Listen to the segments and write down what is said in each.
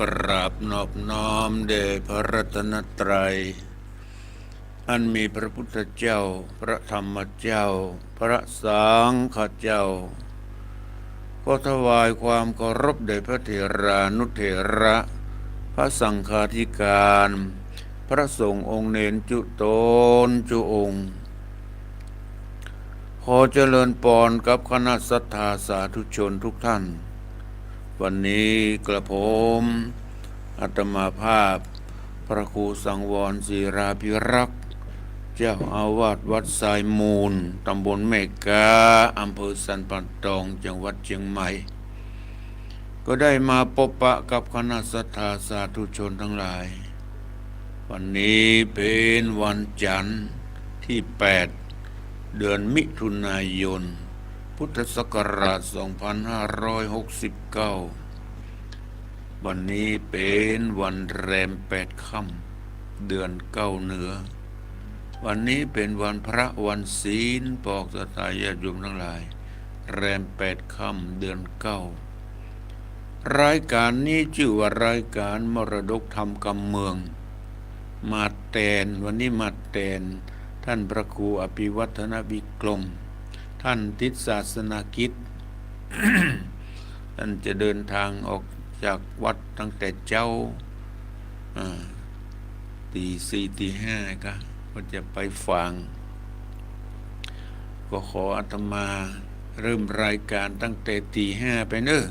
กราบนอบน้อมแด่พระรัตนตรัยอันมีพระพุทธเจ้าพระธรรมเจ้าพระสังฆเจ้าก็ถวายความเคารพแด่พระเถรานุเถระพระสังฆาธิการพระสงฆ์องค์เนนจุตนจุองค์ขอเจริญพรกับคณะศรัทธาสาธุชนทุกท่านวันนี้กระผมอาตมาภาพพระครูสังวรศิราภิรักษ์เจ้าอาวาสวัดทรายมูลตำบลแม่กาอำเภอสันป่าตองจังหวัดเชียงใหม่ก็ได้มาพบปะกับคณะศรัทธาสาธุชนทั้งหลายวันนี้เป็นวันจันทร์ที่8เดือนมิถุนายนพุทธศักราช 2569 วันนี้เป็นวันแรม8 ค่ำเดือน9เหนือวันนี้เป็นวันพระวันศีลปอกศรัทธาญาติโยมทั้งหลายแรม8 ค่ำเดือน9รายการนี้ชื่อว่ารายการมรดกธรรมกำเมืองมาแตนวันนี้มาแตนท่านพระครูอภิวัฒนวิกรมท่านทิศศาสนากิจ ท่านจะเดินทางออกจากวัดตั้งแต่เจ้าตี4ตี5ก็จะไปฟังก็ขออาตมาเริ่มรายการตั้งแต่ตี5ไปเนอะ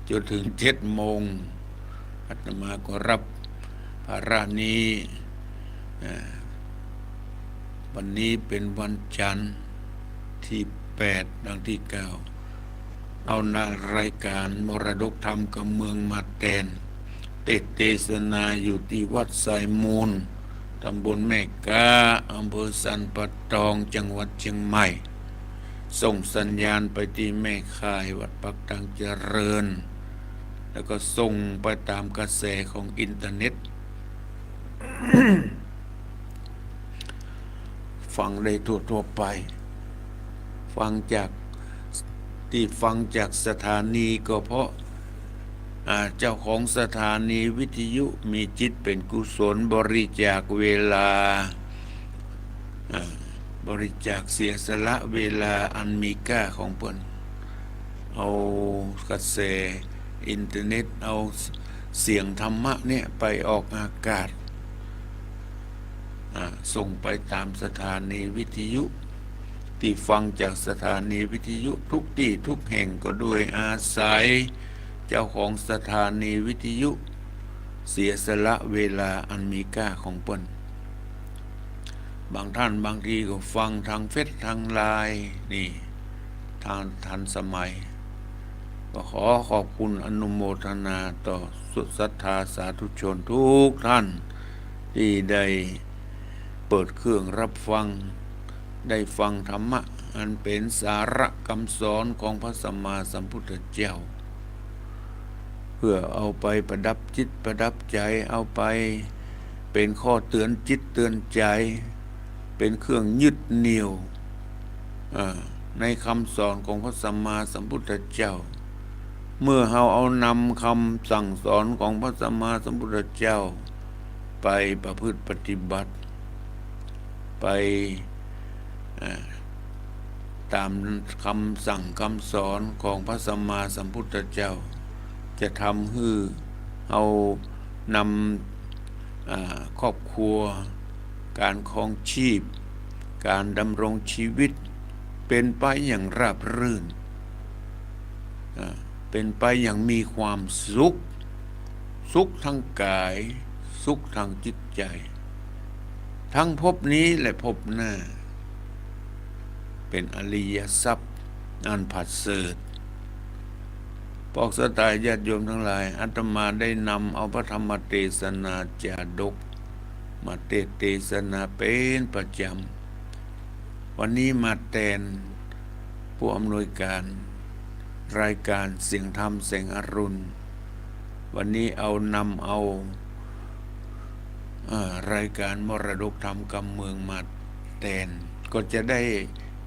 จนถึง7 โมงอาตมาก็รับภาระนี้วันนี้เป็นวันจันทร์ที่8ดังที่9เอานารายการมรดกธรรมกับเมืองมาแตนเทศนาอยู่ที่วัดสายมูลตำบลแม่กาอำเภอสันป่าตองจังหวัดเชียงใหม่ส่งสัญญาณไปที่แม่ค่ายวัดปักตังเจริญแล้วก็ส่งไปตามกระแสของอินเทอร์เน็ต ฟังได้ทั่วไปฟังจากสถานีก็เพราะเจ้าของสถานีวิทยุมีจิตเป็นกุศลบริจาคเวลาบริจาคเสียสละเวลาอันมีค่าของเพิ่นเอากระแสอินเทอร์เน็ตเอาเสียงธรรมะเนี่ยไปออกอากาศส่งไปตามสถานีวิทยุที่ฟังจากสถานีวิทยุทุกที่ทุกแห่งก็ด้วยอาศัยเจ้าของสถานีวิทยุเสียสละเวลาอันมีค่าของเพิ่นบางท่านบางทีก็ฟังทางเฟซทางไลน์นี่ทางทันสมัยก็ขอขอบคุณอนุโมทนาต่อสุดศรัทธาสาธุชนทุกท่านที่ได้เปิดเครื่องรับฟังได้ฟังธรรมะอันเป็นสาระคำสอนของพระสัมมาสัมพุทธเจ้าเพื่อเอาไปประดับจิตประดับใจเอาไปเป็นข้อเตือนจิตเตือนใจเป็นเครื่องยึดเหนี่ยวในคำสอนของพระสัมมาสัมพุทธเจ้าเมื่อเราเอานำคำสั่งสอนของพระสัมมาสัมพุทธเจ้าไปประพฤติปฏิบัติไปตามคำสั่งคำสอนของพระสัมมาสัมพุทธเจ้าจะทำให้เอานำครอบครัวการครองชีพการดำรงชีวิตเป็นไปอย่างราบรื่นเป็นไปอย่างมีความสุขทั้งกายสุขทางจิตใจทั้งภพนี้และภพหน้าเป็นอริยทรัพย์อันผัดเสริฐพวกสัตยาติโยมทั้งหลายอาตมาได้นำเอาพระธรรมเทศนาจาดกมาเทศนาเป็นประจำวันนี้มาแทนผู้อำนวยการรายการเสียงธรรมแสงอรุณวันนี้นำเอารายการมรดกธรรมกำเมืองมาแทนก็จะได้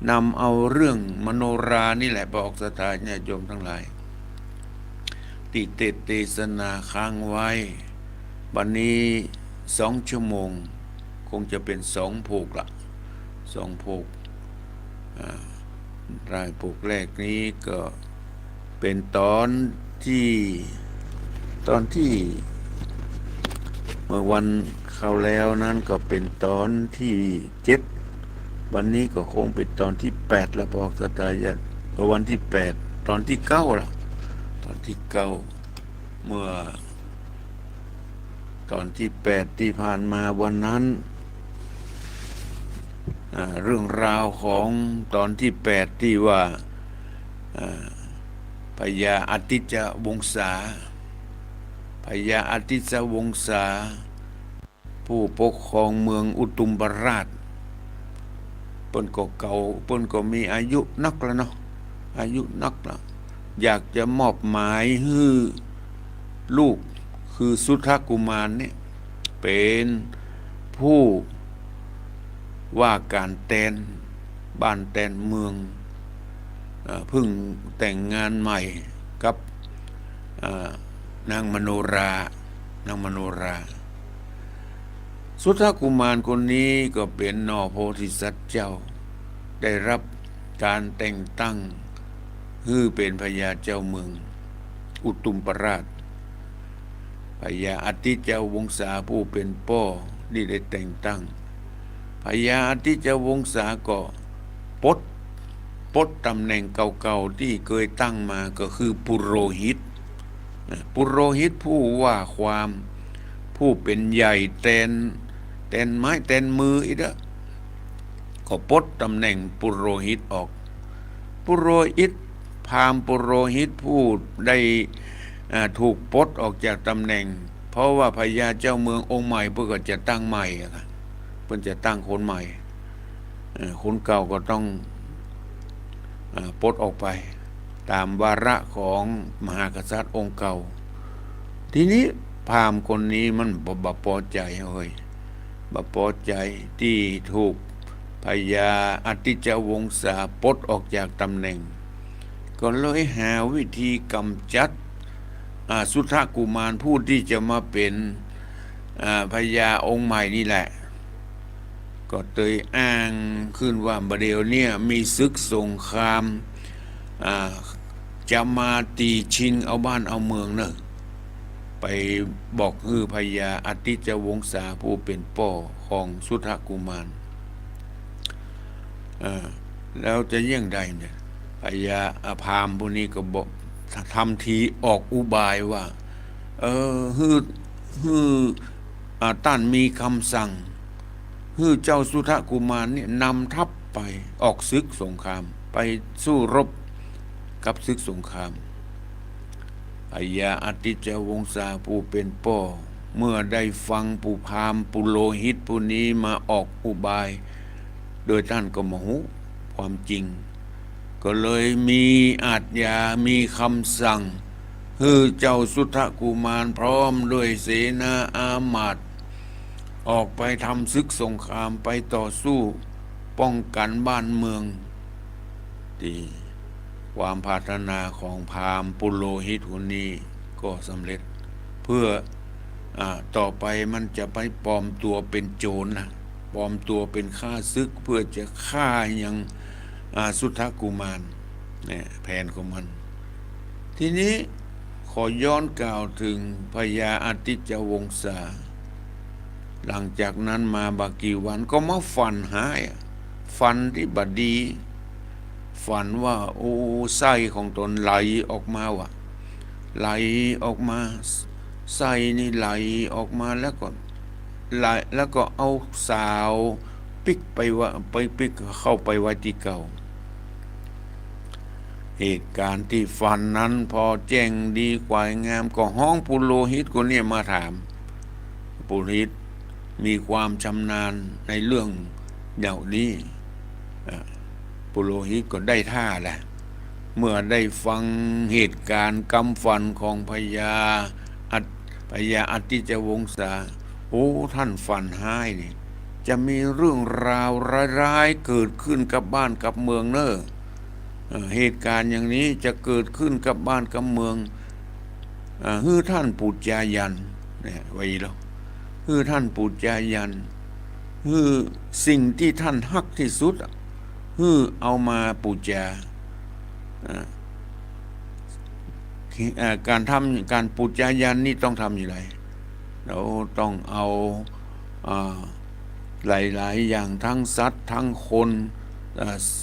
นำเอาเรื่องมโนรานี่แหละบอกสถานญาติโยมทั้งหลายท ติเทศนาค้างไว้วันนี้2 ชั่วโมงคงจะเป็น2 โภคละ2 โภครายโภคแรกนี้ก็เป็นตอนที่เมื่อวันเข้าแล้วนั้นก็เป็นตอนที่7วันนี้ก็คงเป็นตอนที่8แล้วบอกสตายะก็วันที่8ตอนที่9ละตอนที่9เมื่อตอนที่8ที่ผ่านมาวันนั้นเรื่องราวของตอนที่8ที่ว่าพญาอาทิตย์วงศาพญาอาทิตย์วงศาผู้ปกครองเมืองอุตุมบราชเปิ้นก็เก่าเปิ้นก็มีอายุนักแล้วเนาะอายุนักแล้วอยากจะมอบหมายให้ลูกคือสุทธกุมารเนี่ยเป็นผู้ว่าการแทนบ้านแทนเมืองเพิ่งแต่งงานใหม่กับนางมโนราสุทธกุมารคนนี้ก็เป็นนอโพธิสัตว์เจ้าได้รับการแต่งตั้งให้เป็นพญาเจ้าเมืองอุตุมปราชพญาอาทิตย์วงศาผู้เป็นพ่อนี่ได้แต่งตั้งพญาอาทิตย์วงศาก็ปลดตำแหน่งเก่าๆที่เคยตั้งมาก็คือปุโรหิตผู้ว่าความผู้เป็นใหญ่แทนไม้แทนมืออีกแล้วก็ปลดตำแหน่งปุโรหิตออกปุโรหิตพราหมณ์ปุโรหิตผู้ได้ถูกปลดออกจากตำแหน่งเพราะว่าพญาเจ้าเมืององค์ใหม่เพื่อจะตั้งใหม่เพื่อจะตั้งคนใหม่คนเก่าก็ต้องปลดออกไปตามวาระของมหากษัตริย์องค์เก่าทีนี้พราหมณ์คนนี้มันบ่พอใจบ่พอใจที่ถูกพญาอาทิตย์วงศาปลดออกจากตำแหน่งก็เลยหาวิธีกำจัดสุทธกุมารผู้ที่จะมาเป็นพญาองค์ใหม่นี่แหละก็เตยอ้างขึ้นว่าบัดเดี๋ยวนี้มีศึกสงครามจะมาตีชิงเอาบ้านเอาเมืองเนอะไปบอกพญาอาทิตย์วงศาผู้เป็นพ่อของสุทธกุมารแล้วจะยังไงเนี่ยพญาพราหมณ์ผู้นี้ก็บอกทำทีออกอุบายว่าท่านมีคำสั่งเจ้าสุทธกุมารเนี่ยนำทัพไปออกศึกสงครามไปสู้รบกับศึกสงครามพญาอาทิตย์วงศาผู้เป็นพ่อเมื่อได้ฟังผู้พราหมณ์ปุโรหิตผู้นี้มาออกอุบายโดยท่านก็มาหูความจริงก็เลยมีอาทยามีคำสั่งให้เจ้าสุทธกุมารพร้อมด้วยเสนาอามาตย์ออกไปทำศึกสงครามไปต่อสู้ป้องกันบ้านเมืองที่ความปรารถนาของพราหมณ์ปุโรหิตคนนี้ก็สำเร็จเพื่อต่อไปมันจะไปปลอมตัวเป็นโจรปลอมตัวเป็นข้าศึกเพื่อจะฆ่ายังสุทธกุมารเนี่ยแผนของมันทีนี้ขอย้อนกล่าวถึงพญาอาทิตย์วงศาหลังจากนั้นมาบากี่วันก็มาฝันที่บดีฝันว่าโอ้ไส้ของตนไหลออกมาไหลออกมาไส้นี่ไหลออกมาแล้วก็เอาสาวปิกไปปิกเข้าไปไว้ที่เก่าเหตุการณ์ที่ฝันนั้นพอแจ้งดีกว่างามก็ห้องปุโรหิตคนนี้มาถามปุโรหิตมีความชำนาญในเรื่องเหล่านี้ปุโรหิตก็ได้ท่าแหละเมื่อได้ฟังเหตุการณ์กำฝันของพญาอาทิตย์วงศาโอ้ท่านฝันร้ายนี่จะมีเรื่องราวร้ายๆเกิดขึ้นกับบ้านกับเมืองเนอะเหตุการณ์อย่างนี้จะเกิดขึ้นกับบ้านกับเมือง ฮือท่านปูจายันเนี่ยไว้แล้วฮือท่านปูจายันฮือสิ่งที่ท่านฮักที่สุดฮือเอามาปูจาการทำการปูจายันนี่ต้องทำอย่างไรเราต้องเอาหลายๆอย่างทั้งสัตว์ทั้งคน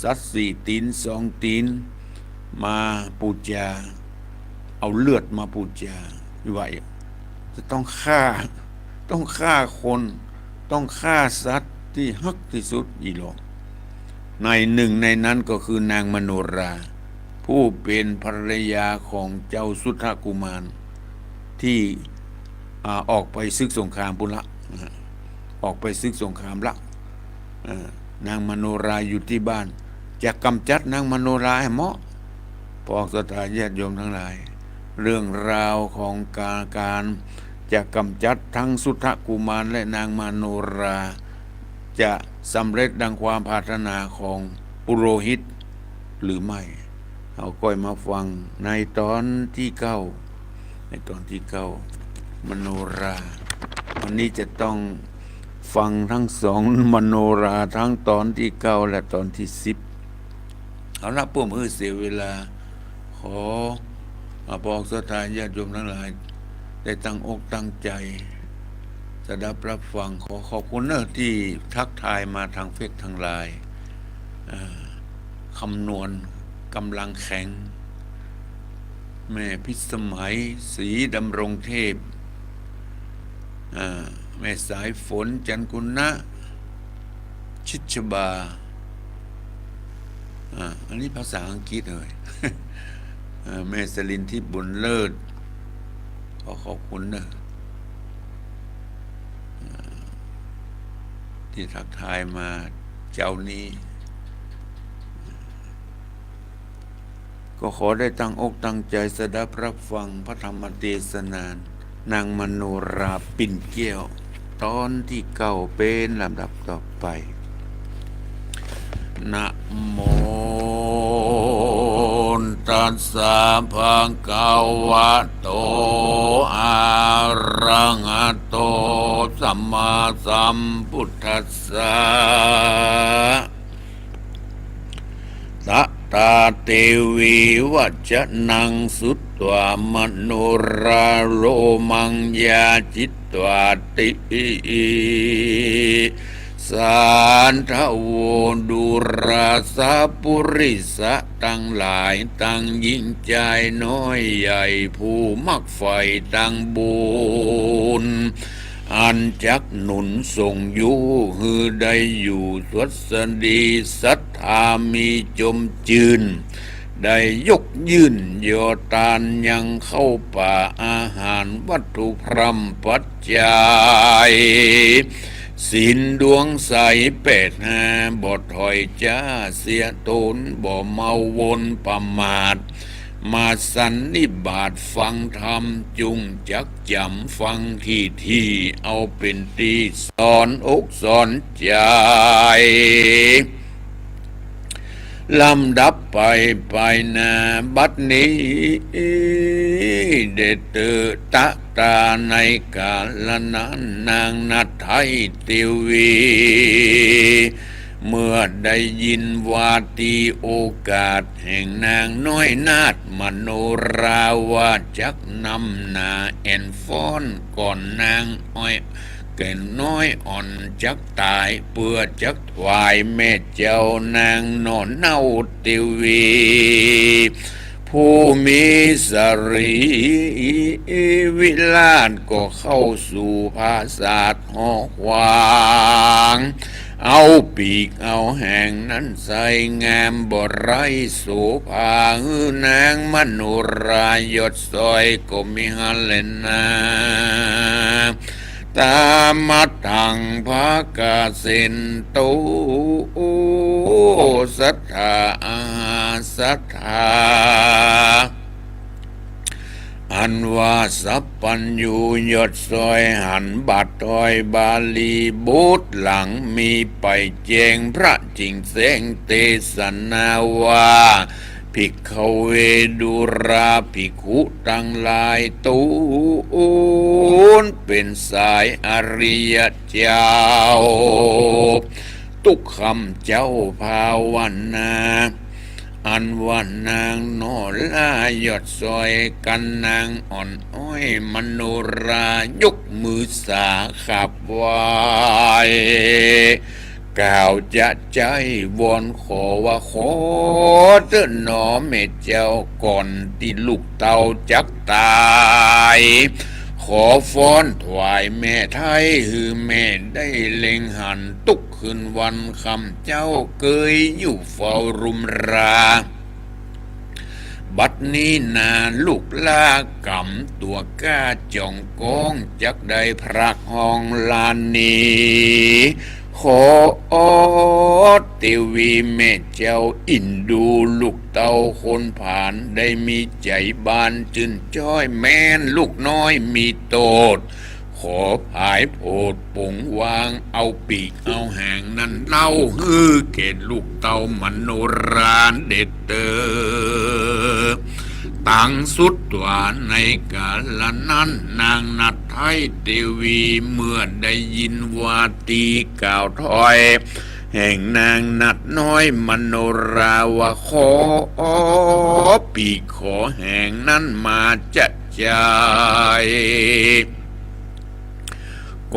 สัตว์4 ตีน 2 ตีนมาปูจาเอาเลือดมาปูจาไหวจะต้องฆ่าคนต้องฆ่าสัตว์ที่ฮักที่สุดอีหลอกในหนึ่งในนั้นก็คือนางมโนราผู้เป็นภรรยาของเจ้าสุทธกุมารที่ออกไปศึกสงครามปุระออกไปศึกสงครามละนางมโนราอยู่ที่บ้านจะกำจัดนางมโนราให้เหมาะพวกศรัทธาญาติโยมทั้งหลายเรื่องราวของการจะกำจัดทั้งสุทธกุมารและนางมโนราจะสำเร็จดังความปรารถนาของปุโรหิตหรือไม่เอาก้อยมาฟังในตอนที่9มโนราวันนี้จะต้องฟังทั้ง2มโนราทั้งตอนที่9และตอนที่10เอาละผมเสียเวลาขอบอกศรัทธาญาติโยมทั้งหลายได้ตั้งอกตั้งใจสดับรับฟังขอขอบคุณที่ทักทายมาทางเฟซทางไลน์คำนวณกำลังแข็งแม่พิสมัยศรีดำรงเทพแม่สายฝนจันกุณะชิดชบาอันนี้ภาษาอังกฤษเลยแม่สลินทิพย์บุญเลิศขอขอบคุณที่ทักทายมาเจ้านี้ก็ขอได้ตั้งอกตั้งใจสดับรับฟังพระธรรมเทศนานางมโนราปิ่นแก้วตอนที่9เป็นลำดับต่อไปนะโมตัสสะภะคะวะโตอะระหะโตสัมมาสัมพุทธัสสะตะตาเตวีวัจนังสุตตวามโนราโลมังยาจิตตวาติสานทโวดุราสาปุริสะตั้งหลายตั้งยิ่งใจน้อยใหญ่ผู้มักใฝ่ตั้งบุญอันจักหนุนส่งอยู่ฮือได้อยู่สวัสดีศรัทธามีจมจืนได้ยกยื่นโยตานยังเข้าป่าอาหารวัตถุพรำปัจจัยศีลดวงใส85บ่ถอยจ้าเสียตนบ่เมาวนประมาทมาสันนิบาตฟังธรรมจุงจักจำฟังที่เอาเป็นตีสอนอกสอนใจลำดับไปนาบัดนี้เดเตตะตาในกาลนั้นนางนัทไทยเทวีเมื่อได้ยินวาทีโอกาสแห่งนางน้อยนาถมโนราว่าจักนำนาแอนฟ้อนก่อนนางอ้อยแก่น้อยอ่อนจักตายเพื่อจักถวายแม่เจ้านางนอนเน่าเทวีผู้มีสรีวิลาศก็เข้าสู่ภาษาทหอขวางเอาปีกเอาแห่งนั้นใส่งามบ่ไรโสภานางมโนรายดซอยก็มีหันเลนาตามัดทังภากาเซนโตสัทธาสัทธาอันว่าสัพพัญญูยศซอยหันบัดถอยบาลีบูตหลังมีไปแจงพระจิงแสงเทศนาว่า ภิกขเวดุราภิกขุตั้งหลายตูนเป็นสายอริยเจ้าทุกคำเจ้าภาวนาอันว่านางนอลายอดซอยกันนางอ่อนอ้อยมโนรายกมือสาขับไหวกล่าวจะใจวอนขอว่าขอเตือนหนอแม่เจ้าก่อนที่ลูกเต่าจักตายขอฟ้อนถวายแม่ไทยคือแม่ได้เล็งหันตุกคืนวันคำเจ้าเกยอยู่เฝ้ารุมราบัดนี้นาลูกลากำตัวก้าจ่องก้องจักได้พรักห้องลานนี้ขอเทวีแม่เจ้าอินดูลูกเต่าคนผ่านได้มีใจบานจืนจ้อยแม่นลูกน้อยมีโตดขอผายโพดปงวางเอาปีกเอาหางนั้นเล่าฮือเกตลูกเต่ามโนราเด็ดเตอตั้งสุดตัวในกาลนั้นนางนัดไทยเทวีเมื่อได้ยินว่าตีกล่าวถอยแห่งนางนัดน้อยมโนราว่าขอปีกขอแห่งนั้นมาจัดใจ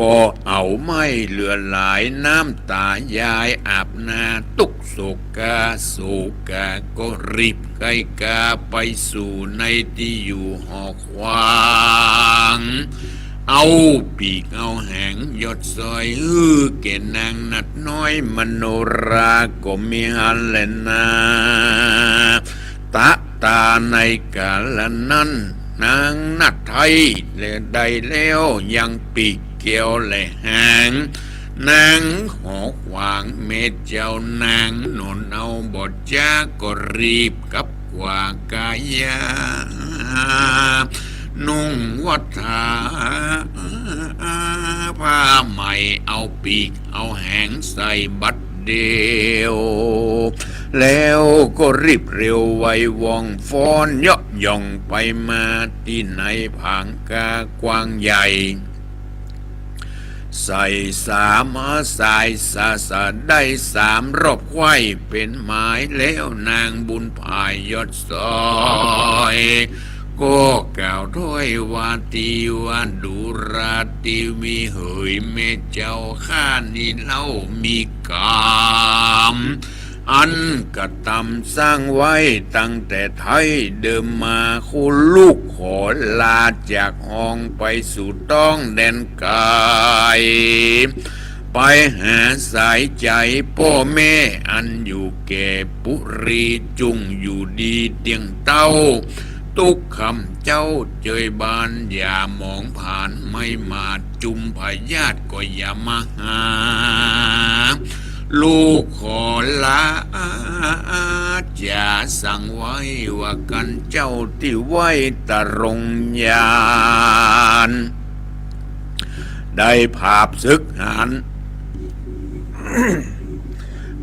ก็เอาไม่เหลือหลายน้ำตายายอาบนาตุกโศกาโศกาก็รีบไกกาไปสู่ในที่อยู่หอควางเอาปีกเอาแหงยดซอยเกนางนัดน้อยมโนราก็มีหันเลนาตะตาในกาลนั้นนางนัดไทยและได้แล้วยังปีกเกี่ยวและหางนางหอกวางเม็ดเจ้านางนนเอาบทจาก็รีบกับกว่ากายานุ่งวัฏาผ้าใหม่เอาปีกเอาแหงใส่บัดเดียวแล้วก็รีบเร็วไวว่องฟ้อนเยาะย่องไปมาที่ในผางกากว้างใหญ่ใส่สามสายสาได้สามรอบไข่เป็นหมายแล้วนางบุญภายยอดซอยก็กล่าวถ้อยว่าตีวันดุราตีวีเหยแม่เจ้าข้านี่เล่ามีกรรมอันกระทำสร้างไว้ตั้งแต่ไทยเดิมมาคุณลูกขอลาจากห้องไปสู่ต้องแดนไกลไปหาสายใจพ่อแม่อันอยู่แก่ปุรีจุงอยู่ดีเตียงเต้าทุกคำเจ้าเจยบานอย่ามองผ่านไม่มาจุมพยาธิก็อย่ามาหาลูกขอลาจะสั่งไว้ว่ากันเจ้าที่ไว้ตรงยานได้ภาพศึกหาน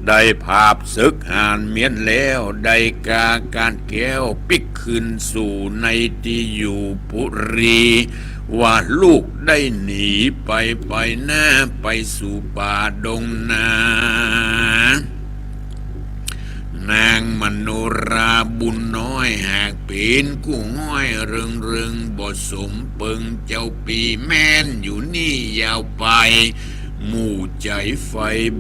ได้ภาพศึกหานเมียนแล้วได้กาการแก้วปิกขึ้นสู่ในที่อยู่ปุรีว่าลูกได้หนีไปหน้าไปสู่ป่าดงนานางมโนราบุญน้อยหากเป็นกู้ห้อยเริงบ่สมเปิงเจ้าปีแม่นอยู่นี่ยาวไปหมู่ใจไฟ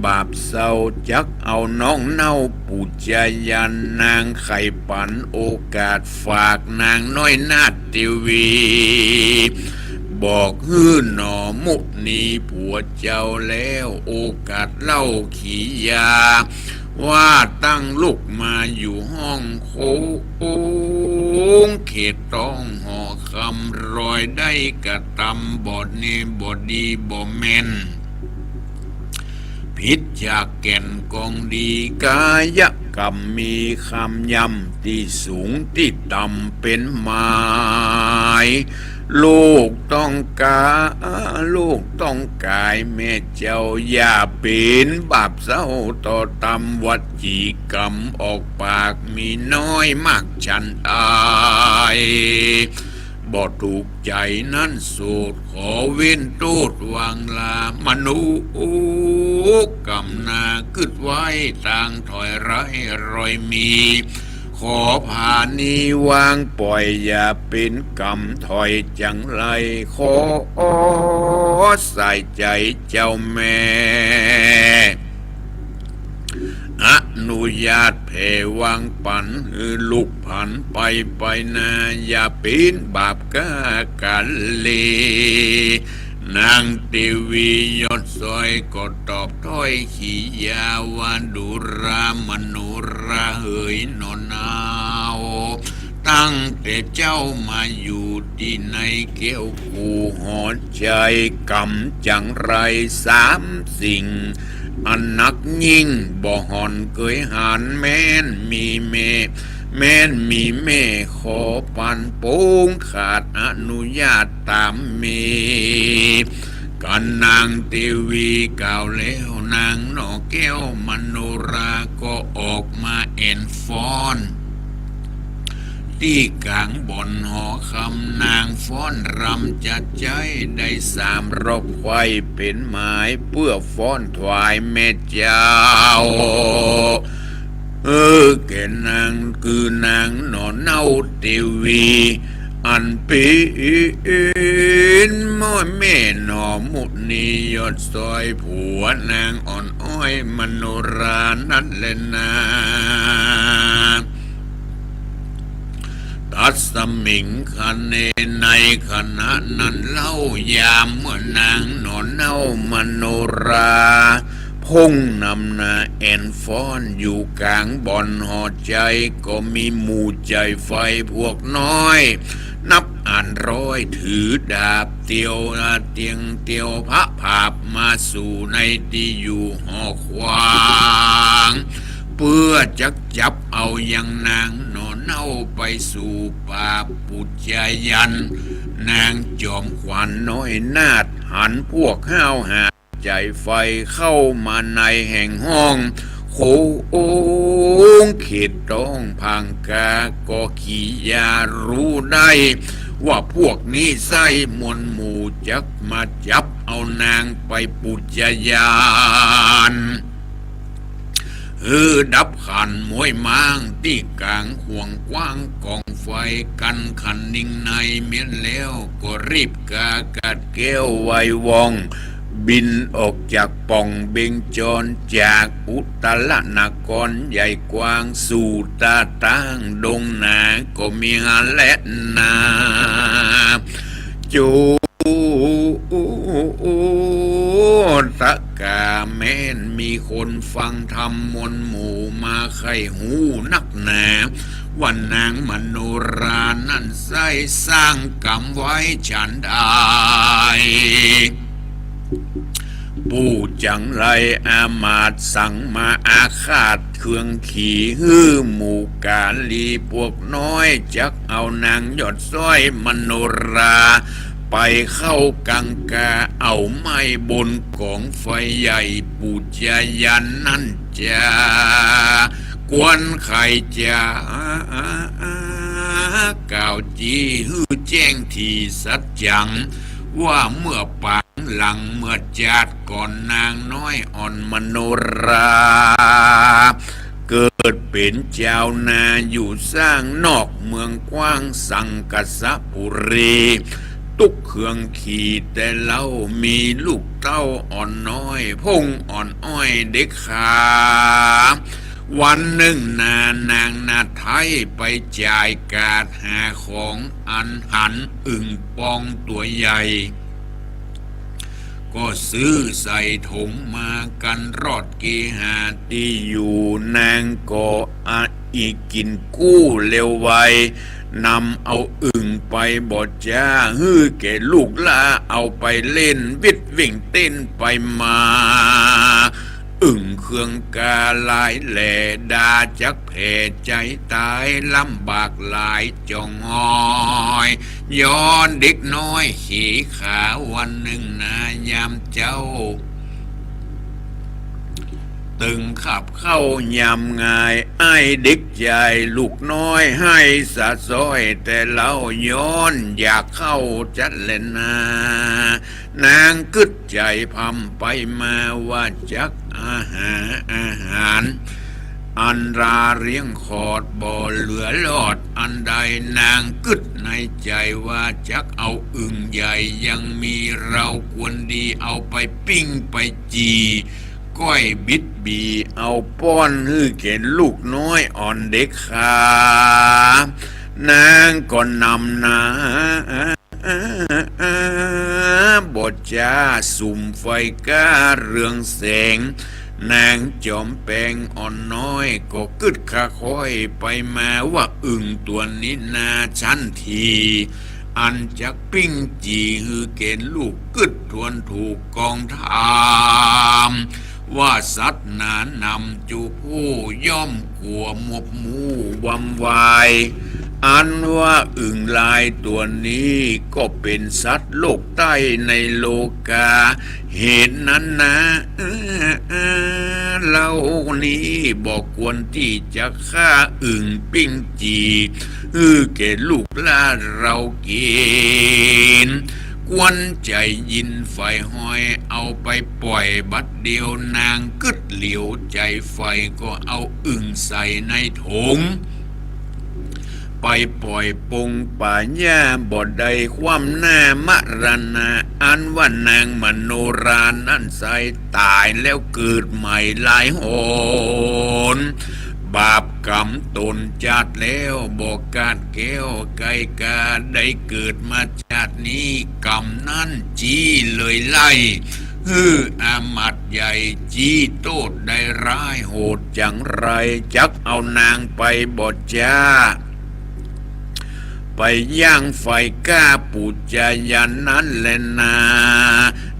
บาปเศร้าจักเอาน้องเน่าปูจายันนางไข่ปันโอกาสฝากนางน้อยนาฏทีวีบอกฮื้อหนอมุนีผัวเจ้าแล้วโอกาสเล่าขี่ยาว่าตั้งลูกมาอยู่ห้องโค้งเขตต้องห่อคำรอยได้กระทำบอดนี้บอดีบ่แม่นพิษจากแก่นกองดีกายกรรมมีคำย่ำที่สูงที่ต่ำเป็นหมายลูกต้ ต้องการลูกต้องกายแม่เจ้าอย่าเป็นบาปเศร้าต่อตำวัจีกรรมออกปากมีน้อยมากฉันอายบ่ถูกใจนั่นสูตรขอเว้นโทษวางลามนุกรรมนาคึดไว้ต่างถอยไร้รอยมีขอผ่านนี้วางปล่อยอย่าเป็นกรรมถอยจังไรขอใส่ใจเจ้าแม่อนุญาตเพวางปันหือลูกผันไปนาอย่าเป็นบาปกากันเลยนางเทวียอดซอยก็ตอบถ้อยขียาวาดุรามนุราเฮยนอนเอาตั้งแต่เจ้ามาอยู่ที่ในเกี้ยวกูหอใจกำจังไรสามสิ่งอันนักยิ่งบ่หอนเกยหันแม่นมีเม่ขอปันโป้งขาดอนุญาตตามเมกันนางเทวีกล่าวแล้วนางนอแก้วมโนราก็ออกมาเอ็นฟ้อนที่กลางบ่อนหอคำนางฟ้อนรำจัดใจได้3 รอบไว้เป็นหมายเพื่อฟ้อนถวายแม่เจ้าแก่นางคือนางนอนเน่าเทวีอันเป็นม้อยแม่หนอมุนียอดซอยผัวนางอ่อนอ้อยมโนรานั่นแหละนาตัดสมิงคันในขณะนั้นเล่ายามเมื่อนางนอนเน่ามโนราพงนำนาแอนฟอนอยู่กลางบ่อนหอใจก็มีหมู่ใจไฟพวกน้อยนับอ่านร้อยถือดาบเตียวเตียวพระภาพมาสู่ในที่อยู่หอควางเพื่อจับเอายังนางนอนเน่าไปสู่ป่าปุจจายันนางจอมขวัญน้อยนาดหันพวกห้าวหาใจไฟเข้ามาในแห่งห้องโค้งเขตต้องพังกาก็ขี่ยารู้ได้ว่าพวกนี้ไส้มวลหมู่จักมาจับเอานางไปปุจจายานดับขันมวยม้างที่กลางห่วงกว้างกองไฟกันขันนิ่งในเมียนแล้วก็รีบกากัดแก้วไววองบินออกจากป่องเบงจรจากอุตรนครใหญ่กว้างสู่ตาตั้งดงนาก็มีหาและนาจูตะกาแม่นมีคนฟังธรรมมนหมู่มาไข้หูนักหนาวันนางมโนรานั่นไส้สร้างกรรมไว้ฉันได้ผู้จังไรอามาตสั่งมาอาฆาตเครื่องขี่ฮื้อหมู่กาลีพวกน้อยจักเอานางยอดซ้อยมโนราไปเข้ากังกาเอาไม้บนของไฟใหญ่ปุจจายันนั่นจะกวนไข่จะกล่าวจีฮื้อแจ้งทีสัจจังว่าเมื่อปางหลังเมื่อจัดก่อนนางน้อยอ่อนมโนราเกิดเป็นเจ้านาอยู่สร้างนอกเมืองกว้างสังกสปุรีตุกเครื่องขี่แต่เล่ามีลูกเต้าอ่อนน้อยพงอ่อนอ้อยเด็กขาวันหนึ่งนางนาไทยไปจ่ายกาดหาของอันหันอึ่งปองตัวใหญ่ก็ซื้อใส่ถุงมากันรอดเกหาที่อยู่นางก็อีกกินกู้เร็วไวนำเอาอึ่งไปบดจ้าฮื้อแก่ลูกลาเอาไปเล่นวิดวิ่งเต้นไปมา อึ่งเครื่องกาลายแหล่ดาจักแผ่ใจตายลำบากหลายจองงอยย้อนเด็กน้อยขี่ขาวันหนึ่งนายามเจ้าตึงขับเข้ายำง่ายไอ้เด็กใหญ่ลูกน้อยให้สะซอยแต่เล่าย้อนอยากเข้าจัดเล่นนานางกึดใจพำไปมาว่าจักอาหารอันราเรียงขอดบ่เหลือหลอดอันใดนางกึดในใจว่าจักเอาอึ่งใหญ่ยังมีเราควรดีเอาไปปิ้งไปจีก้อยบิดบีเอาป้อนฮื้อเข็นลูกน้อยอ่อนเด็กขานางก็นำนาบทจ้าสุ่มไฟก้าเรืองแสงนางจอมแปงอ่อนน้อยก็กึดขาค่อยไปมาว่าอึ่งตัวนี้นาชั้นทีอันจักปิ้งจีฮือเกณฑ์ลูกกึดทวนถูกกองทามว่าสัตว์นานำจูผู้ย่อมกลัวมบมูวำวายอันว่าอึ่งลายตัวนี้ก็เป็นสัตว์โลกใต้ในโลกาเหตุนั้นนะเรานี้บอกควรที่จะฆ่าอึ่งปิ้งจีแก่ลูกล่าเรากินกวนใจยินไฟห้อยเอาไปปล่อยบัดเดียวนางกึดเหลียวใจไฟก็เอาอึ่งใส่ในถุงไปปล่อยปงป่าหญ้าบ่ได้ความหน้ามรณะอันว่านางมโนรานั่นใส่ตายแล้วเกิดใหม่หลายหนบาปกรรมตนจัดแล้วบอกกาดแก้วไก่กาได้เกิดมาจากนี้กรรมนั้นจี้เลยไล่อามัดใหญ่จี้โตดได้ร้ายโหดจังไรจักเอานางไปบอดจ้าไปย่างไฟก้าปูจายันนั้นแลนา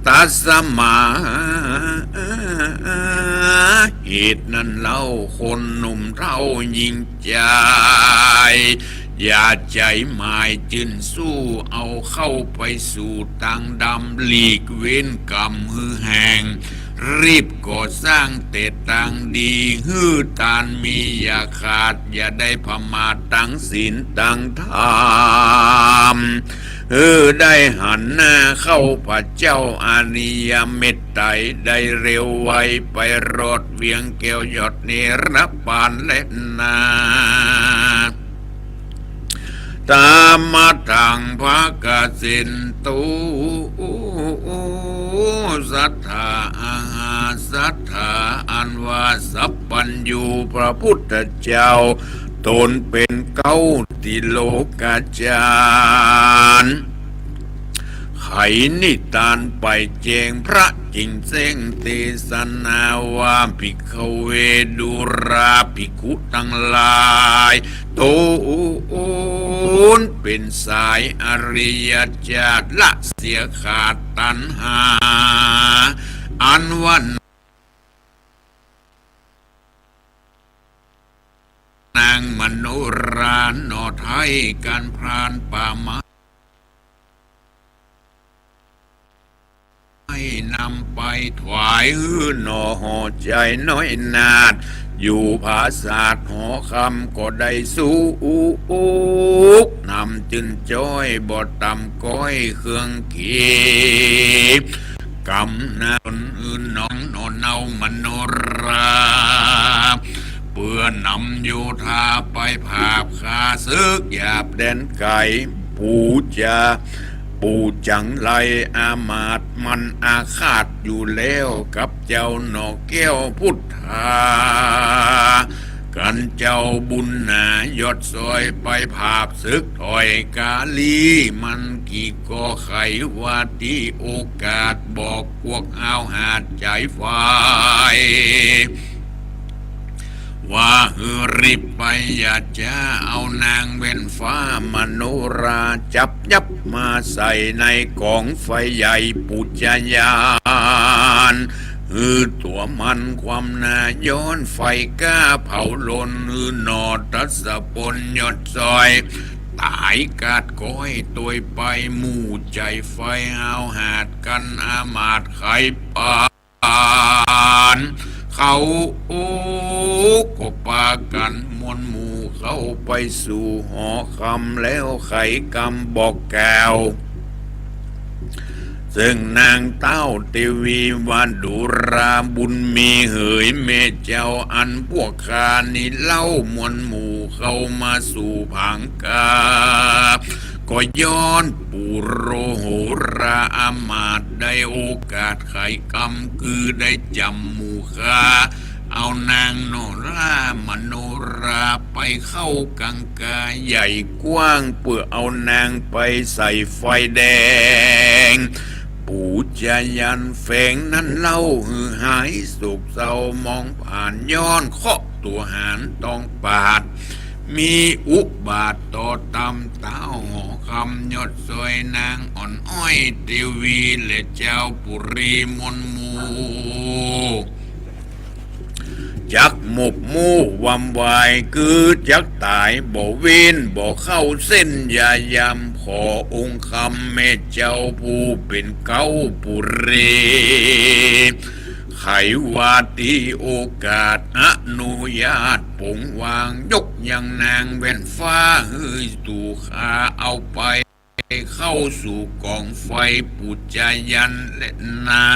ตัสมาเหตุนั้นเล่าคนหนุ่มเท่ายิงใจอย่าใจหมายจืนสู้เอาเข้าไปสู่ตังดำหลีกเว้นกรรมฮือแหงรีบก่อสร้างเตตังดีฮื้อตานมีอย่าขาดอย่าได้พมาทตั้งศีลตั้งธรรมได้หันหน้าเข้าพระเจ้าอานิยเมตไตรได้เร็วไวไปรอดเวียงแก้วยอดเนรปานเล่นนาตามมาทางพระกสินตุสัทธาสัทธาอันว่าสัพพัญญูพระพุทธเจ้าตนเป็นเก้าติโลกาจารย์ไขนิทานไปแจงพระจริงเส้งเทศนาว่าภิกขเวดุราภิกขุทั้งหลายโตนเป็นสายอริยจาตละเสียขาดตัณหาอันว่านางมโนราโนไทยการพรานป่าไม้ให้นำไปถวายหน่อห่อใจน้อยนาดอยู่ภาษาหอคำก็ได้สู้นำจึนจ้อยบ่ต่ำก้อยเครื่องเก็บกำนาอื่นน้องโนเนามโนราเพื่อนำโยธาไปภาพคาซึกหยาบแดนไก่ปูจังไรอามาตมันอาฆาตอยู่แล้วกับเจ้าหนอแก้วพุทธากันเจ้าบุญนายอดซอยไปภาพศึกถอยกาลีมันกี่ก็ไขว่าที่โอกาสบอกพวกเอาหาดใจไฟว่ารีบไปอย่าจะเอานางเว้นฟ้ามโนราจับยับมาใส่ในกองไฟใหญ่ปุจจยาน ตัวมันความนาย้อนไฟก้าเผาลนนอทัศปนยอดซอยตายกาดก้อยตัวไปหมู่ใจไฟเอาหาดกันอามาตไข่ปานเขาโอ้ก็ปากันมวลหมู่เข้าไปสู่หอคำแล้วไขกำบอกแก้วซึ่งนางเต้าเทวีวันดุราบุญมีเหยเมเจ้าอันพวกข้านี่เล่ามวลหมู่เข้ามาสู่ผังกาก็ย้อนปุโรโหราอามาตย์ได้โอกาสไขกรรมคือได้จำหมู่ข้าเอานางโนรามโนราไปเข้ากังกาใหญ่กว้างเพื่อเอานางไปใส่ไฟแดงปู่จายันแฝงนั้นเล่าหือหายสุกเศร้ามองผ่านย้อนเคาะตัวหารต้องปาดมีอุบาทต่อตำเต้าหอคำยอดซอยนางอ่อนอ้อยเทวีและเจ้าปุรีมนมูจักหมบมู่วำวายคือจักตายบ่เว้นบ่เข้าเส้นยายำขอองค์คำแม่เจ้าผู้เป็นเก้าปุรีไขวาตีโอกาสอนุญาตปงวางยกยังนางแว่นฟ้าเฮ้ยตู่ขาเอาไปเข้าสู่กองไฟปุจจายันและนา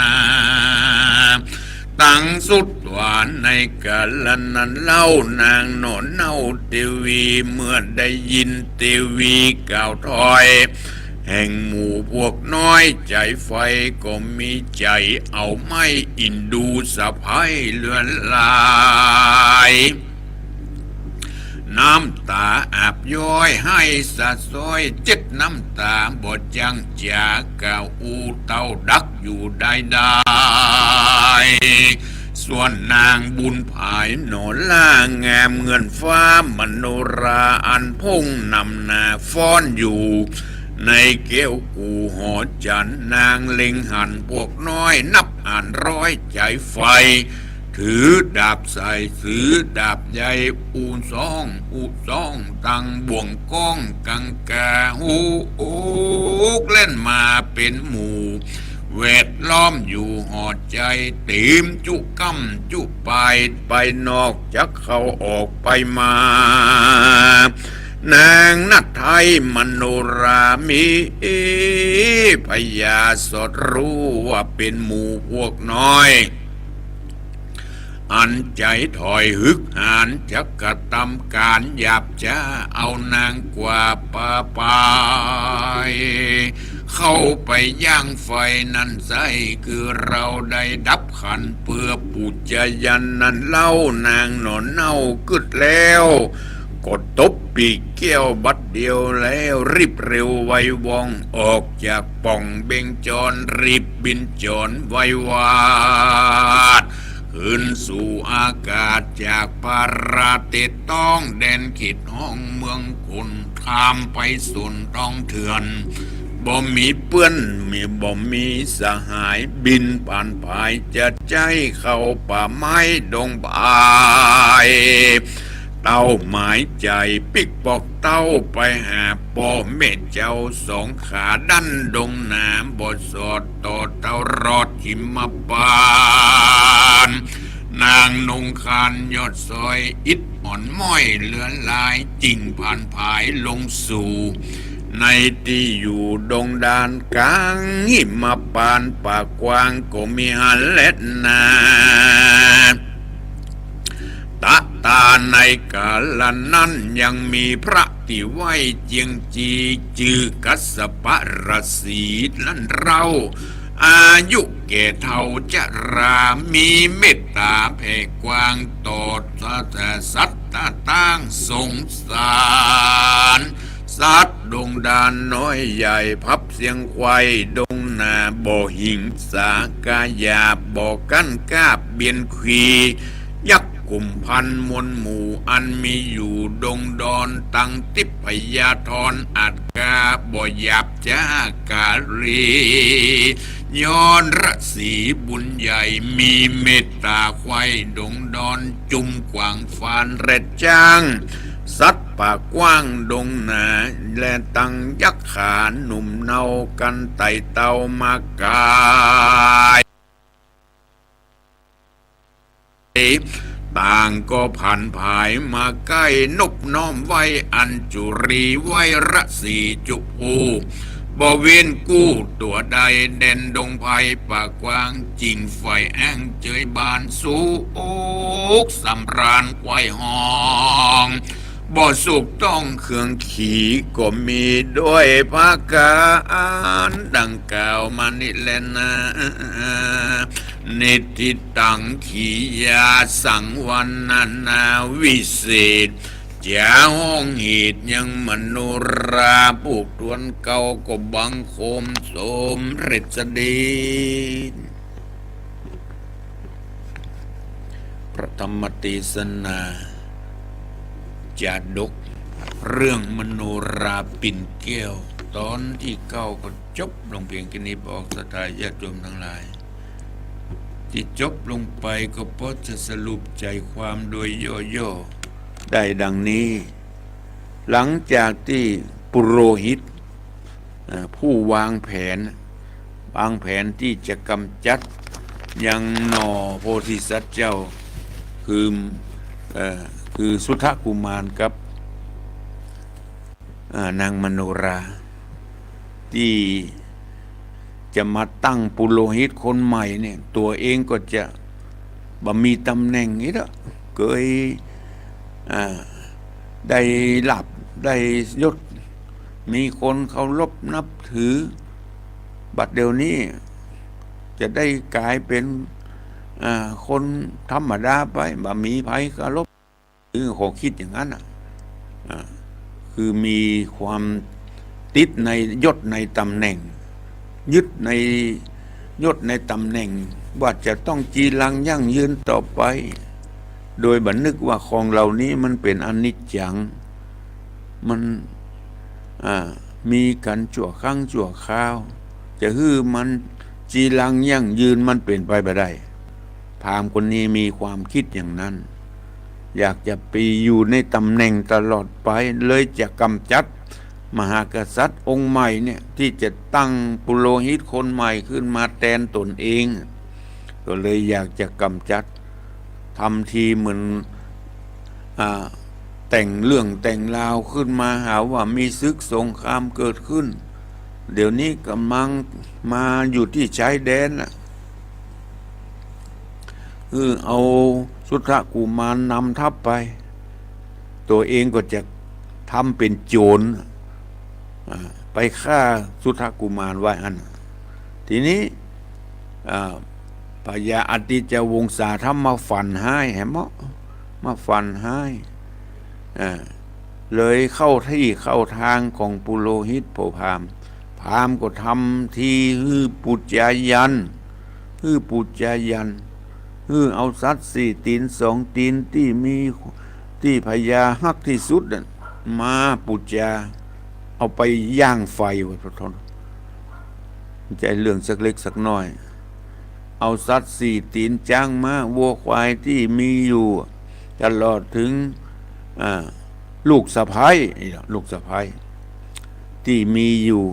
ตั้งสุดหวานในกาลนั้นเล่านางโนนเน่าเทวีเมื่อได้ยินเทวีกล่าวถอยแห่งหมู่พวกน้อยใจไฟก็มีใจเอาไม่อินดูสะพายเลือนลายน้ำตาอาบย้อยให้สะซอยเจ็ดน้ำตาบดจังจากกาอูเต้าดักอยู่ได้ส่วนนางบุญภายโนล่างามเงินฟ้ามโนราอันพงนำนาฟ้อนอยู่ในเกี้ยวกูหอจันนางเล็งหันพวกน้อยนับอ่านร้อยใจไฟถือดาบใส่ถือดาบใหญ่อูซองตั้งบ่วงก้องกังกาหูโอกเล่นมาเป็นหมู่เวทล้อมอยู่หอดใจตีมจุกำจุไปนอกจากเขาออกไปมานางนัทไทยมโนรามีพยาสดรู้ว่าเป็นหมู่พวกน้อยอันใจถอยฮึกหานจะกระทำการหยาบจ้าเอานางกว่าป่าไปเข้าไปย่างไฟนั่นใสคือเราได้ดับขันเพื่อปุจจายันนั้นเล่านางหนอนเน่ากึดแล้วกดตบปีกเกี้ยวบัดเดียวแล้วรีบเร็วไวว่องออกจากป่องเบ่งจรรีบบินจรไววาดขึ้นสู่อากาศจากปาราเตต้องแดนขิดห้องเมืองคุณข้ามไปสุนท้องเถื่อนบ่มีเปื้อนบ่มีสหายบินผ่านภายจะใจเข้าป่าไม้ดงบายเต้าหมายใจปิกปอกเต้าไปหาป่อเม็ดเจ้าสองขาดันดงน้ำบดสอดต่อเต้ารอดหิมปานนางนงคานยอดซอยอิดอ่อนม้อยเลือนลายจิ่งผ่านผายลงสู่ในที่อยู่ดงดานกลางหิมปานปากกว้างก็มีหันเล็ดนาตาในกาลนั้นยังมีพระที่ไหวเจียงจีจือกัสปะรสีนั้นเราอายุแก่เท่าจะรามีเมตตาแผ่กว้างต่อสัตว์ตั้งสงสารสัตว์ดงดานน้อยใหญ่พับเสียงควายดงนาบ่หิงสากายาบ่กันกาบเบียนขี ยักษ์กลุ่มพันมวลหมู่อันมีอยู่ดงดอนตั้งติพยาธรอัดกาบ่หยับจากาลี ย้อนระสีบุญใหญ่มีเมตตาควายดงดอนจุมกวางฟานเร็ดจ้างสัตว์ป่ากว้างดงหนาและตังยักษ์ขาหนุ่มเนากันไต่เตามากายต่างก็ผ่านผายมาใกล้นบน้อมไว้อัญจุรีไว้ระสีจุภูบ่เวียนกู้ตัวใดเด่นดงไผ่ป่ากว้างจริงไฟแองเจยบานสูกสำราญควายห้องบ่สุกต้องเครื่องขี่ก็มีด้วยภาการดังกล่าวมานี่แหละนะนิติตังขียาสังวันนานาวิเศษจะห้องหีดยังมโนราปลูกตวนเก่าก็บังคมสมฤทธิ์ดีพระธรรมเทศนาจาดกเรื่องมโนราปิ่นแก้วตอนที่9ก็จบลงเพียงแค่นี้บอกศรัทธาญาติโยมทั้งหลายที่จบลงไปก็เพราะจะสรุปใจความโดยย่อๆได้ดังนี้ หลังจากที่ปุโรหิตผู้วางแผนที่จะกำจัดยังหน่อโพธิสัตว์เจ้าคือสุทธกุมารกับนางมโนราที่จะมาตั้งปุโรหิตคนใหม่เนี่ยตัวเองก็จะบ่มีตำแหน่งนี้ละเคยได้หลับได้ยศมีคนเคารพนับถือบัดเดี๋ยวนี้จะได้กลายเป็นคนธรรมดาไปบ่มีภัยเคารพคือขอคิดอย่างนั้นคือมีความติดในยศในตำแหน่งยึดในยศในตำแหน่งว่าจะต้องจีรังยั่งยืนต่อไปโดยบันนึกว่าของเหล่านี้มันเป็นอนิจจังมันมีกันชั่วครั้งชั่วคราวจะฮื้อมันจีรังยั่งยืนมันเป็นไปไม่ได้พราหมณ์คนนี้มีความคิดอย่างนั้นอยากจะไปอยู่ในตำแหน่งตลอดไปเลยจะกำจัดมหากษัตริย์องค์ใหม่เนี่ยที่จะตั้งปุโรหิตคนใหม่ขึ้นมาแทนตนเองก็เลยอยากจะกำจัดทำทีเหมือนแต่งเรื่องแต่งราวขึ้นมาหาว่ามีศึกสงครามเกิดขึ้นเดี๋ยวนี้กำลังมาอยู่ที่ชายแดนเอาสุทธกุมารนำทัพไปตัวเองก็จะทำเป็นโจรไปฆ่าสุทธกุมารไว้อันทีนี้พญาอติจวงศาทำมาฝันให้แหมมาฝันให้เลยเข้าที่เข้าทางของปุโรหิตโพพราหมณ์ก็ทำทีฮือปุจจายันเอาสัตว์4 ตีน 2 ตีนที่พญาฮักที่สุดมาปุจจาเอาไปย่างไฟไว้พระทนใจเรื่องสักเล็กสักน้อยเอาสัตว์4 ตีนจ้างมาวัวควายที่มีอยู่ตลอดถึงลูกสะใภ้ที่มีอยู่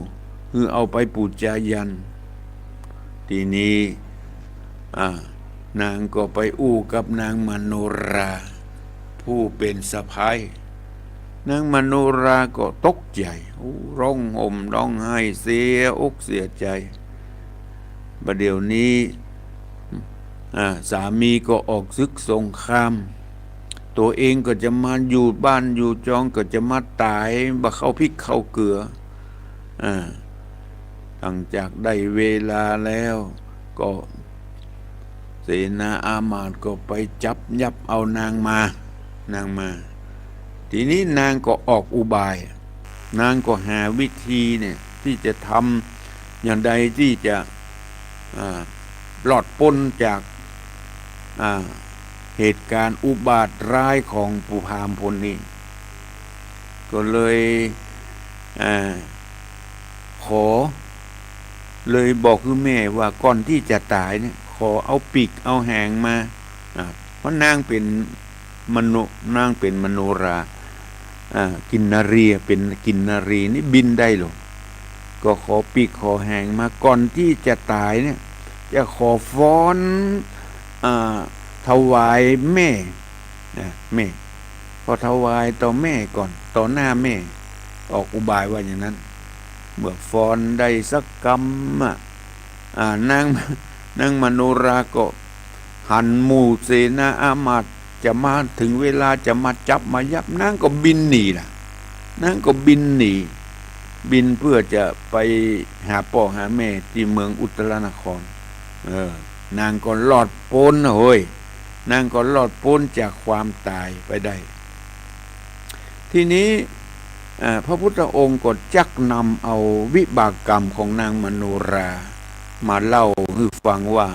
คือเอาไปปุจจายันทีนี้นางก็ไปอู้กับนางมโนราผู้เป็นสะใภ้นางมโนราก็ตกใจร้องห่มร้องไห้เสียอกเสียใจบัดเดี๋ยวนี้สามีก็ออกศึกสงครามตัวเองก็จะมาอยู่บ้านอยู่จองก็จะมาตายบ่เข้าพริกเข้าเกลือหลังจากได้เวลาแล้วก็เสนาอามาตย์ก็ไปจับยับเอานางมาทีนี้นางก็ออกอุบายนางก็หาวิธีเนี่ยที่จะทำอย่างใดที่จะหลอดพ้นจากเหตุการณ์อุบาทร้ายของปุพามพลนี้ก็เลยขอ เลยบอกคือแม่ว่าก่อนที่จะตายเนี่ยขอเอาปีกเอาแหงมาเพราะนางเป็นมโนนางเป็นมโนรากินนารีเป็นกินนารีนี่บินได้หรอก็ขอปีกขอแหงมาก่อนที่จะตายเนี่ยจะขอฟ้อนถวายแม่แม่พอถวายต่อแม่ก่อนต่อหน้าแม่ออกอุบายว่าอย่างนั้นเมื่อฟ้อนได้สักกรรมนางมโนราก็หันหมู่เสนาอามาตย์จะมาถึงเวลาจะมาจับมายับนางก็บินหนีล่ะนางก็บินหนีบินเพื่อจะไปหาพ่อหาแม่ที่เมืองอุตรนครนางก็รอดพ้นนะเฮ้ยนางก็รอดพ้นจากความตายไปได้ทีนี้พระพุทธองค์ก็จักนำเอาวิบากกรรมของนางมโนรามาเล่าให้ฟังว่า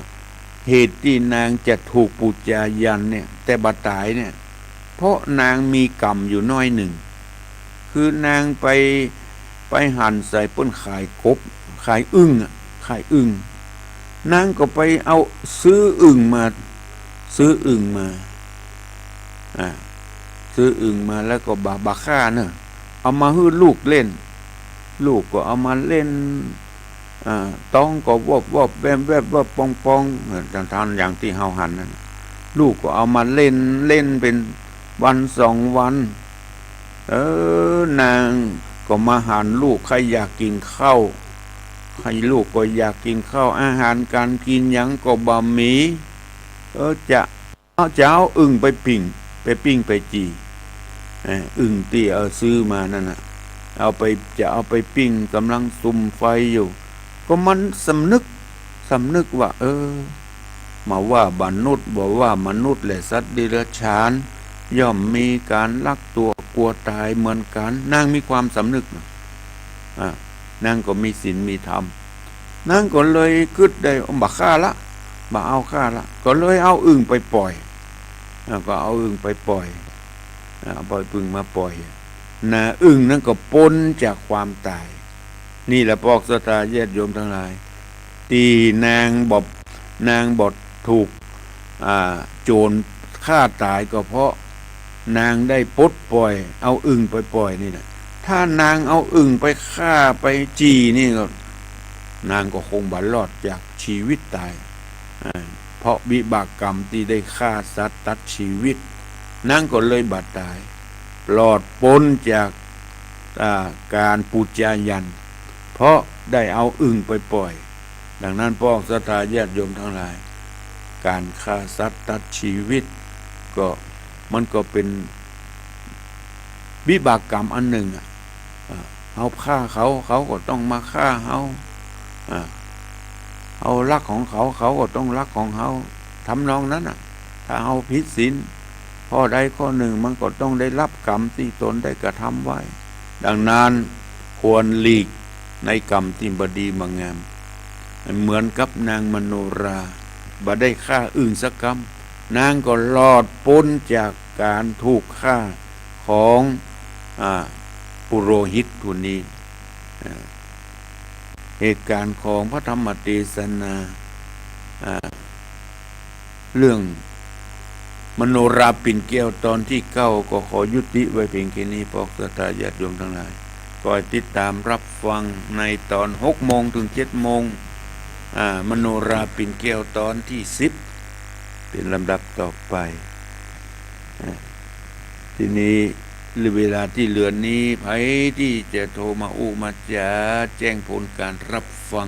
เหตุที่นางจะถูกปูจายันเนี่ยแต่บัดตายเนี่ยเพราะนางมีกรรมอยู่น้อยหนึ่งคือนางไปหั่นใส่ป้นขายกบขายอึ่งนางก็ไปเอาซื้ออึ่งมาซื้ออึ่งมาแล้วก็บาฆ่าเนอะเอามาให้ลูกเล่นลูกก็เอามาเล่นต้องก็วบแวบปองทานอย่างที่เฮาหันนั่นลูกก็เอามาเล่นเป็นวัน2 วันนางก็มาหันลูกใครอยากกินข้าวใครลูกก็อยากกินข้าวอาหารการกินหยังก็บะหมี่จะเอาอึ่งไปปิ้งไปจีอึ่งที่ซื้อมานั่นน่ะจะเอาไปปิ้งกำลังซุ่มไฟอยู่ก็มันสำนึกว่ามาว่ามนุษย์บอกว่ามนุษย์และสัตว์เดรัจฉานย่อมมีการลักตัวกลัวตายเหมือนกันนางมีความสำนึกนางก็มีศีลมีธรรมนางก็เลยคิดได้บ่ฆ่าละบ่เอาฆ่าละก็เลยเอาอึ่งไปปล่อยก็เอาอึ่งไปปล่อยปล่อยพึ่งมาปล่อยอึ่งนั้นก็พ้นจากความตายนี่แหละพวกศรัทธาญาติโยมทั้งหลายตีนางบดถูกโจรฆ่าตายก็เพราะนางได้ปลดปล่อยเอาอึ่งไปปล่อยนี่แหละถ้านางเอาอึ่งไปฆ่าไปจีนี่ก็นางก็คงบัดรอดจากชีวิตตายเพราะวิบากกรรมที่ได้ฆ่าสัตว์ตัดชีวิตนางก็เลยบาดตายปลอดพ้นจากการปูจายันเพราะได้เอาอึ่งไปปล่อยดังนั้นพวกศรัทธาญาติโยมทั้งหลายการฆ่าสัตว์ตัดชีวิตก็มันก็เป็นวิบากกรรมอันหนึ่งเอาฆ่าเขาก็ต้องมาฆ่าเอารักของเขาก็ต้องรักของเขาทำนองนั้นถ้าเอาผิดศีลข้อใดข้อหนึ่งมันก็ต้องได้รับกรรมที่ตนได้กระทำไว้ดังนั้นควรหลีกในกรรมที่บดีบางงามเหมือนกับนางมโนราบ่ได้ฆ่าอึ่งสักกรรมนางก็รอดพ้นจากการถูกฆ่าของปุโรหิตผู้นี้เหตุการณ์ของพระธรรมเทศนาเรื่องมโนราปิ่นแก้วตอนที่9ก็ขอยุติไว้เพียงแค่นี้พวกศรัทธาญาติโยมทั้งหลายคอยติดตามรับฟังในตอน6 โมงถึง 7 โมงมโนราปิ่นแก้วตอนที่10เป็นลำดับต่อไปทีนี้เวลาที่เหลือนี้ใครที่จะโทรมามาจะแจ้งผลการรับฟัง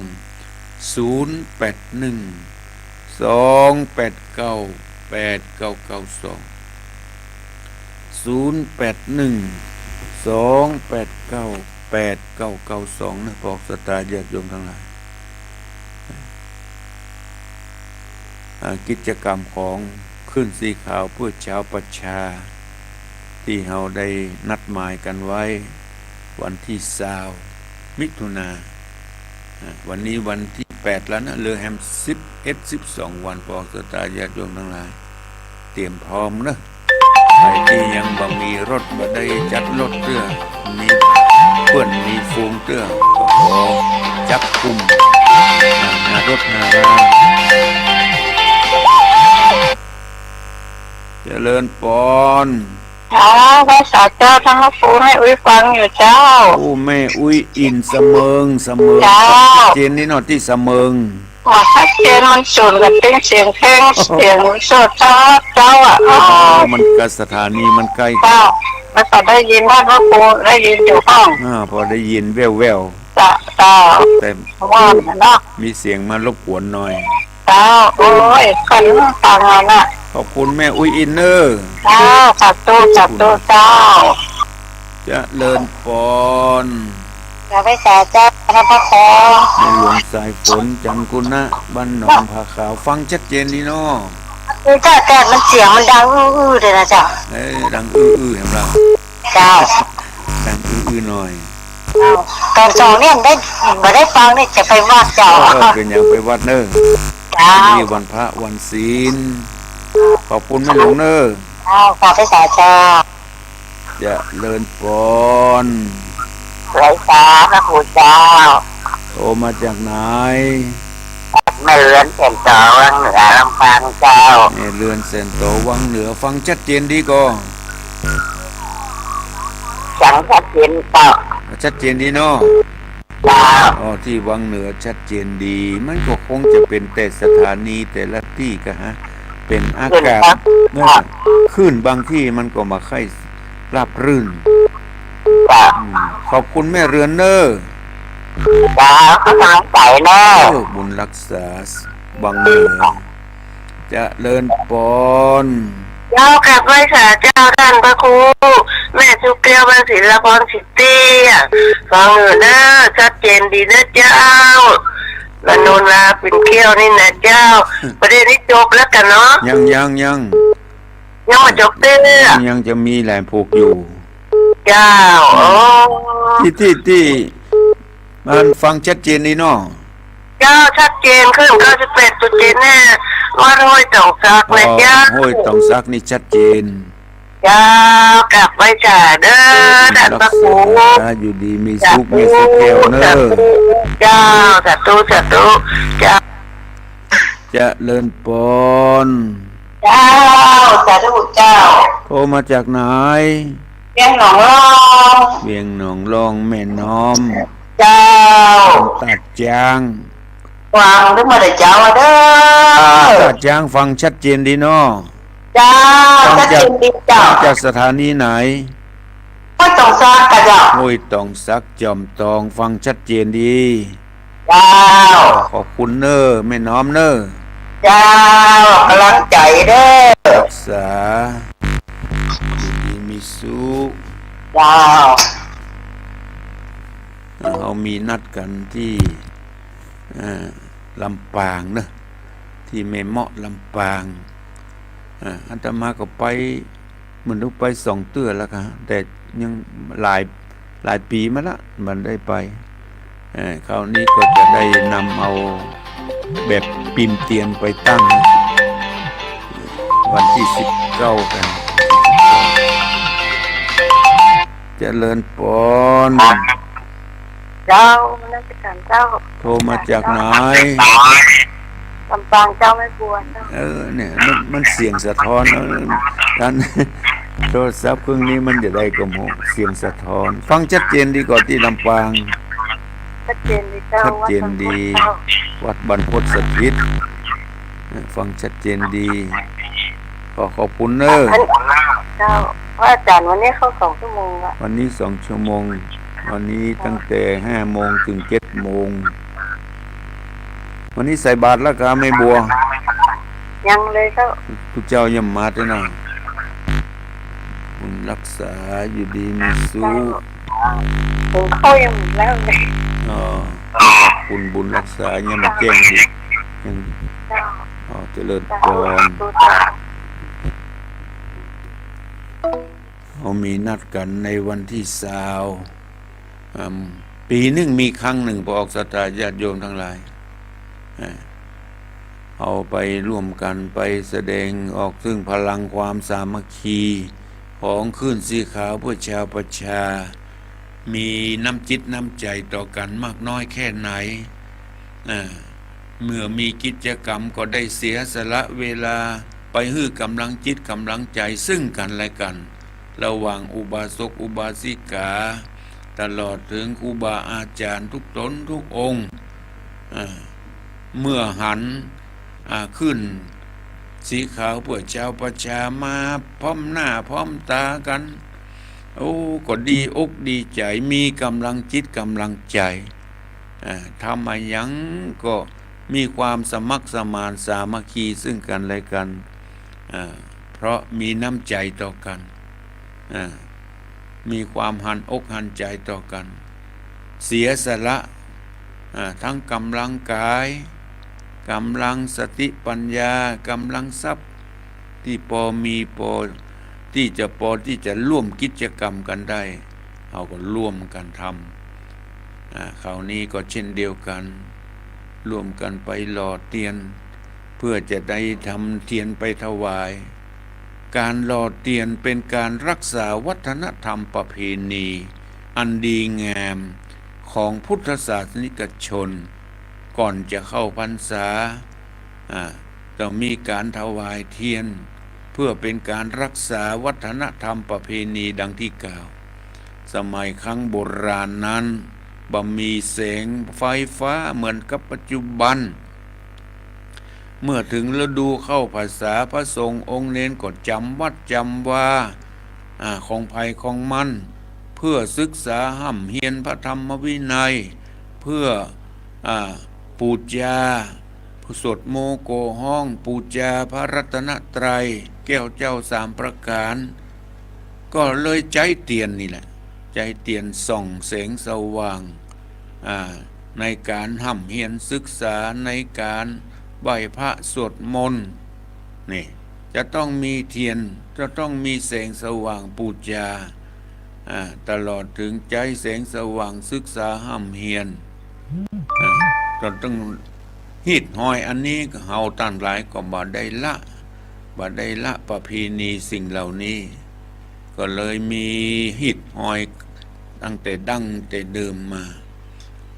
0812898992นะพวกศรัทธาญาติโยมทั้งหลายกิจกรรมของขึ้นสีขาวเพื่อชาวประชาที่เราได้นัดหมายกันไว้วันที่20 มิถุนาวันนี้วันที่8แล้วนะเหลือแฮม12 วันพอศรัทธาญาติโยมทั้งหลายเตรียมพร้อมนะใครที่ยังบ่มีรถบ่ได้จัดรถเตื้อมีเพื่อนมีฟูงเตื้อก็ขอจับกลุ่ม ารถนาราเจริญปอนค่ะพระสาเจ้าทั้งพระครูให้อุ้ยฟังอยู่เจ้าผู้แม่อุ้ยอินเสมิงเจ้าเจนนี่นอที่เสมิงว่าชัดเจนมันสูนกับเป็นเสียงเพลงเสียงสดเจ้าอ่ะมันกับสถานีมันใกล้เจ้ามันก็ได้ยินว่าพระครูได้ยินอยู่ห้องพอได้ยินแววเจ้าแต่ว่าเนาะมีเสียงมารบกวนหน่อยเจ้าโอ้ยคนฟังน่ะขอบคุณแม่อุ้ยอินเนอร์เจ้าจับตัวเจ้าจะเลินปอนพระสาเจ้าพระคอในหลวงสายฝนจันกุนะบ้านหนองผาขาวฟังชัดเจนดีเนาะคือถ้าแกมันเสียงมันดังอื้อเลยนะเจ้าดังอื้อเห็นไหมเจ้าดังอื้อหน่อยตอนสองเนี่ยได้มาได้ฟังเนี่ยจะไปวัดเจ้าเป็นอย่างไปวัดเนอะมีวันพระวันศีลขอบคุณแม่หลวงเนอะขอบพระสาเจ้าจะเลินปอนไรสาพระครูเจ้าโทรมาจากไหนไม่เรือนเส้นต่อวังเหนือลำปางเจ้าเรือนเส้นต่อวังเหนือฟังชัดเจนดีก็ฟังชัดเจนต่อชัดเจนดีเนาะที่วังเหนือชัดเจนดีมันก็คงจะเป็นแต่สถานีแต่ละที่ก็ฮะเป็นอากาศขึ้นบางที่มันก็มาค่อยราบรื่นขอบคุณแม่เรือนเนอร์เขาทางใส่เนอบุญรักษาวังเหนือจะเลินปอนเจ้าขับไว้ค่ะเจ้าท่านพระครูแม่ชุกเกลียวบางศิลปรสิทธิ์ฟังเนอชัดเจนดีนะเจ้าละนุนลาเป็นเกี้ยวนี่นะเจ้าประเด็นนี้จบแล้วกันเนาะยังมาจบเตื้อยังจะมีแหลมผูกอยู่เจ้าที่มันฟังชัดเจนนี่เนาะเจ้าชัดเจนขึ้น98%แน่ว่าห้อยต้องซักเลยเจ้าห้อยต้องซักนี่ชัดเจนเจ้ากลับไปจ่าเด้อดันพระครูอยู่ดีมีสุขมีสุขแก้วเนอะเจ้าสาธุเจ้าจะเลินปอนเจ้าสาธุเจ้าโทรมาจากไหนเวียงหนองรองแม่น้อมเจ้าตัดจางฟังถึงมาได้เจ้าเด้อตัดจางฟังชัดเจนดีเนาะเจ้าชัดเจนดีเจ้าจากสถานีไหนห้วยตองซักกะเจ้าห้วยตองซักจอมตองฟังชัดเจนดีเจ้าขอบคุณเนอแม่น้อมเนอเจ้ากำลังใจเด้อรักษาดีมีสุขเจ้าเรามีนัดกันที่ลำปางเนอะที่แม่เมาะลำปางอาตมาก็ไปมันต้องไป2 เตื้อแล้วค่ะแต่ยังหลายปีมาละมันได้ไปคราวนี้ก็จะได้นำเอาแบบปิ่มเตียนไปตั้งวันที่19กันเจริญปอนเจ้านักการเจ้าโทรมาจากไหนลำปางเจ้าไม่บวนเนี่ยมันเสียงสะท้อนท่านโทรศัพท์เครื่องนี้มันจะได้กระโมงเสียงสะท้อนฟังชัดเจนดีกว่าที่ลำปางชัดเจนดีเจ้าชัดเจนดีวัดบรรพตสถิตฟังชัดเจนดีขอบคุณเนอะเจ้าว่าอาจารย์วันนี้เข้า2 ชั่วโมงละวันนี้2 ชั่วโมงวันนี้ตั้งแต่5 โมงถึง7 โมงวันนี้ใส่บาตรแล้วครับไม่บัวยังเลยเจ้าทุกเจ้าย่ำมาด้วยนะบุญรักษาอยู่ดีมีสุขผมเข้ายังแล้วเลยคุณบุญรักษายังมาแจ้งอีกยังเจริญพรเขามีนัดกันในวันที่20ปีหนึ่งมีครั้งหนึ่งพอออกศรัทธาญาติโยมทั้งหลายเอาไปร่วมกันไปแสดงออกซึ่งพลังความสามัคคีของคลื่นสีขาวเพื่อชาวประชามีน้ำจิตน้ำใจต่อกันมากน้อยแค่ไหน เมื่อมีกิจกรรมก็ได้เสียสละเวลาไปให้กำลังจิตกำลังใจซึ่งกันและกันระหว่างอุบาสกอุบาสิกาตลอดถึงครูบาอาจารย์ทุกตนทุกองค์เมื่อหันขึ้นสีขาวเพื่อเจ้าประชามาพร้อมหน้าพร้อมตากันโอ้ก็ดีอกดีใจมีกำลังจิตกำลังใจทำมายังก็มีความสมัครสมานสามัคคีซึ่งกันและกันเพราะมีน้ำใจต่อกันมีความหันอกหันใจต่อกันเสียสละทั้งกำลังกายกำลังสติปัญญากำลังทรัพย์ที่พอมีพอที่จะร่วมกิจกรรมกันได้เราก็ร่วมกันทำคราวนี้ก็เช่นเดียวกันร่วมกันไปหล่อเทียนเพื่อจะได้ทำเทียนไปถวายการหล่อเทียนเป็นการรักษาวัฒนธรรมประเพณีอันดีงามของพุทธศาสนิกชนก่อนจะเข้าพรรษาต้องมีการถวายเทียนเพื่อเป็นการรักษาวัฒนธรรมประเพณีดังที่กล่าวสมัยครั้งโบราณนั้นบ่มีแสงไฟฟ้าเหมือนกับปัจจุบันเมื่อถึงฤดูเข้าพรรษาพระสงฆ์องค์เนนก็จำวัดจำวาของภัยของมันเพื่อศึกษาห้ำเฮียนพระธรรมวินัยเพื่อปูจาสวดโมโกห้องปูจาพระรัตนตรัยแก้วเจ้าสามประการก็เลยใจเตียนนี่แหละใจเตียนส่องแสงสว่างในการห้ำเฮียนศึกษาในการไหว้พระสวดมนต์นี่จะต้องมีเทียนจะต้องมีแสงสว่างปูจาตลอดถึงใจแสงสว่างศึกษาห้ำเฮียนเราต้องหิดหอยอันนี้เฮาตั้งหลายก็บ่ได้ละประเพณีสิ่งเหล่านี้ก็เลยมีหิดหอยตั้งแต่ดั้งแต่เดิมมา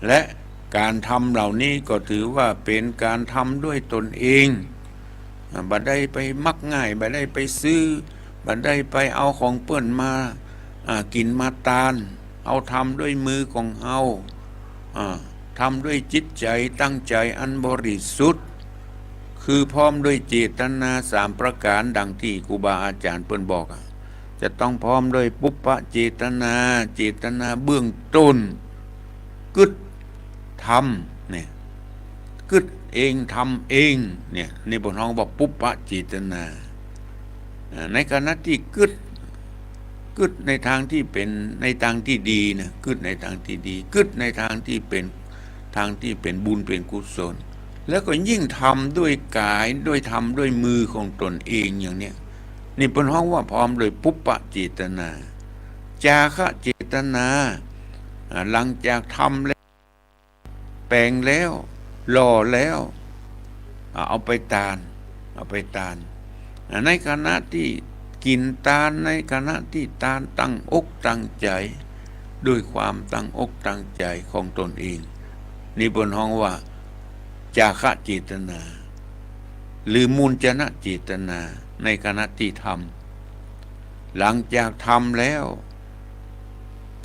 และการทำเหล่านี้ก็ถือว่าเป็นการทำด้วยตนเองบ่ได้ไปมักง่ายบ่ได้ไปซื้อบ่ได้ไปเอาของเปิ้นมากินมาตานเอาทำด้วยมือของเฮาทำด้วยจิตใจตั้งใจอันบริสุทธิ์คือพร้อมด้วยเจตนา3ประการดังที่ครูบาอาจารย์เปิ้นบอกจะต้องพร้อมด้วยปุพพเจตนาเบื้องต้นกึศทำเนี่ยกึศเองทำเองเนี่ยนี่บนห้องบอกปุพพเจตนาในขณะที่กึศในทางที่เป็นในทางที่ดีนะกึศในทางที่ดีกึศในทางที่เป็นบุญเป็นกุศลแล้วก็ยิ่งทำด้วยกายด้วยทำด้วยมือของตนเองอย่างเนี้ยนี่เป็นห้องว่าพร้อมโดยปุพพเจตนาจาคะเจตนาหลังจากทำแล้วแปลงแล้วหล่อแล้วเอาไปตานในขณะที่กินตาลในขณะที่ตาลตั้งอกตั้งใจด้วยความตั้งอกตั้งใจของตนเองนี่บนห้องว่าจาคะเจตนาหรือมูลจนะเจตนาในขณะที่ทำหลังจากทำแล้ว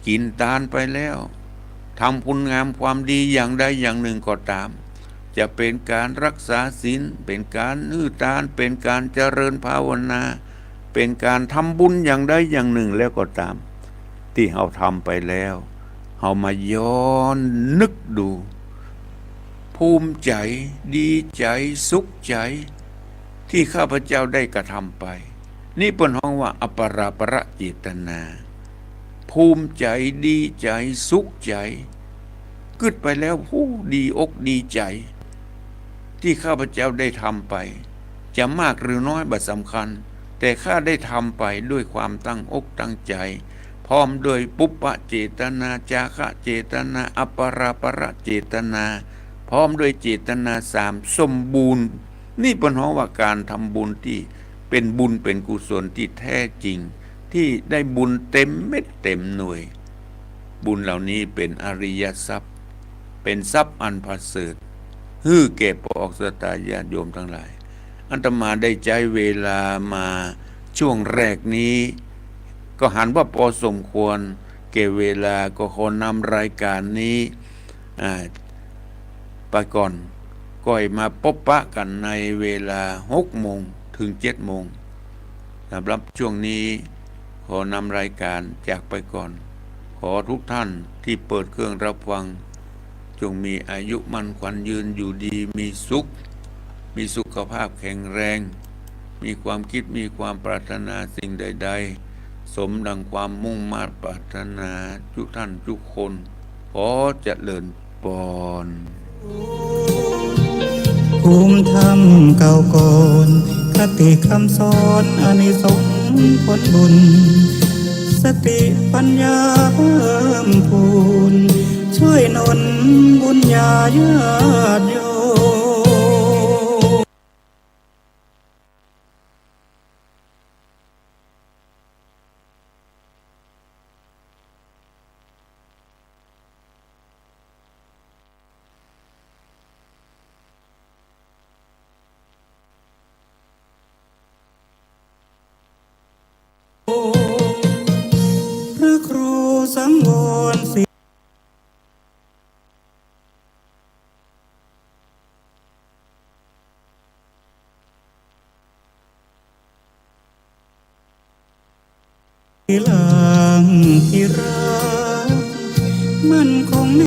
กินทานไปแล้วทำคุณงามความดีอย่างใดอย่างหนึ่งก็ตามจะเป็นการรักษาศีลเป็นการฮื้อทานเป็นการเจริญภาวนาเป็นการทำบุญอย่างใดอย่างหนึ่งแล้วก็ตามที่เราทำไปแล้วเรามาย้อนนึกดูภูมิใจดีใจสุขใจที่ข้าพเจ้าได้กระทำไปนี่เป็นห้องว่าอปราประเจตนาภูมิใจดีใจสุขใจกึดไปแล้วผู้ดีอกดีใจที่ข้าพเจ้าได้ทำไปจะมากหรือน้อยบ่สำคัญแต่ข้าได้ทำไปด้วยความตั้งอกตั้งใจพร้อมด้วยปุพพเจตนาจาคะเจตนาอปราประเจตนาพร้อมด้วยเจตนา3สมบูรณ์นี่เป็นเพราะว่าการทำบุญที่เป็นบุญเป็นกุศลที่แท้จริงที่ได้บุญเต็มเม็ดเต็มหน่วยบุญเหล่านี้เป็นอริยทรัพย์เป็นทรัพย์อันประเสริฐ ฮื้อแก่ปอกสตาญาติโยมทั้งหลายอาตมาได้ใจเวลามาช่วงแรกนี้ก็หันว่าพอสมควรแก่เวลาก็ขอนำรายการนี้ไปก่อนก็ให้มาพบปะกันในเวลา6 โมงถึง 7 โมงสำหรับช่วงนี้ขอนำรายการจากไปก่อน ขอทุกท่านที่เปิดเครื่องรับฟังจงมีอายุมั่นขวัญยืนอยู่ดีมีสุขมีสุขภาพแข็งแรงมีความคิดมีความปรารถนาสิ่งใดๆสมดังความมุ่งมา่ปรารถนาทุกท่านทุกคนขอเจริญพรภูมิธรรมเก่าก่อนคติคำสอนอานิสงส์ผลบุญสติปัญญาเพิ่มพูนช่วยหนุนบุญญาญาติโยมพระครูสังวรศิลังที่รักมั่นค